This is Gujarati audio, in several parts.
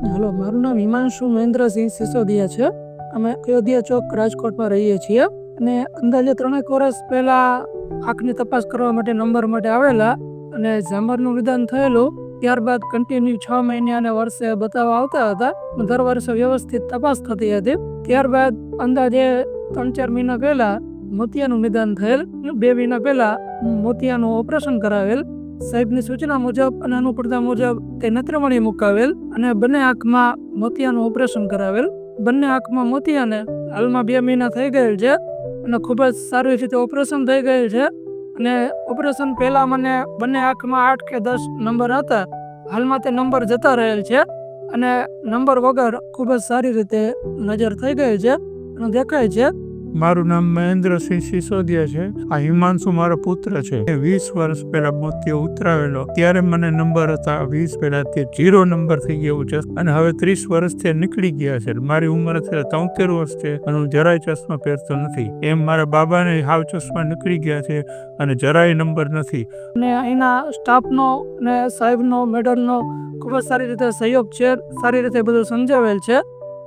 હેલો, મારું નામ હિમાંશુ મહેન્દ્રસિંહ સિસોદિયા છે. અમે અયોધ્યા ચોક રાજકોટમાં રહીએ છીએ અને અંદાજે 3 વર્ષ પહેલા આંખની તપાસ કરવા માટે નંબર માટે આવેલા અને ઝામરનું નિદાન થયેલું. ત્યારબાદ કન્ટિન્યુ 6 મહિને અને વર્ષે બતાવવા આવતા હતા. દર વર્ષે વ્યવસ્થિત તપાસ થતી હતી. ત્યારબાદ અંદાજે 3-4 મહિના પહેલા મોતિયાનું નિદાન થયેલ. 2 મહિના પહેલા મોતિયાનું ઓપરેશન કરાવેલ. સાહેબની સૂચના મુજબ અને અનુકૂળતા મુજબ તે નેત્રમણી મુકાવેલ અને બંને આંખમાં મોતિયાનું ઓપરેશન કરાવેલ. બંને આંખમાં મોતિયાને હાલમાં 2 મહિના થઈ ગયેલ છે અને ખૂબ જ સારી રીતે ઓપરેશન થઈ ગયેલ છે. અને ઓપરેશન પહેલાં મને બંને આંખમાં 8 કે 10 નંબર હતા. હાલમાં તે નંબર જતા રહેલ છે અને નંબર વગર ખૂબ જ સારી રીતે નજર થઈ ગયેલ છે અને દેખાય છે. મારું નામ મહેન્દ્રસિંહ સિસોદિયા છે. આ હિમાંશુ મારો પુત્ર છે. 20 વર્ષ પહેલા મોતિયો ઉતરાવેલો ત્યારે મને નંબર હતા 20 પહેલા, તે 0 નંબર થઈ ગયું છે અને હવે 30 વર્ષથી નીકળી ગયા છે. મારી ઉંમર અત્યારે 73 વર્ષ છે અને હું જરાય ચશ્મા પહેરતો નથી. એમ મારા બાબાને હાવ ચશ્મા નીકળી ગયા છે અને જરાય નંબર નથી. અને અહીંના સ્ટાફનો અને સાહેબનો, મેડમનો ખૂબ જ સારી રીતે સહયોગ છે. સારી રીતે બધું સમજાવેલ છે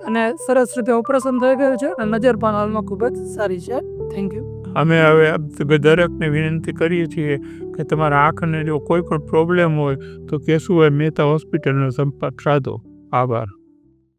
અને સરસ રીતે ઓપરેશન થઈ ગયું છે અને નજર પણ હાલમાં ખૂબ જ સારી છે. Thank you. અમે હવે દરેકને વિનંતી કરીએ છીએ કે તમારા આંખને જો કોઈ પણ પ્રોબ્લેમ હોય તો કેશુભાઈ મહેતા હોસ્પિટલનો સંપર્ક સાધો. આભાર.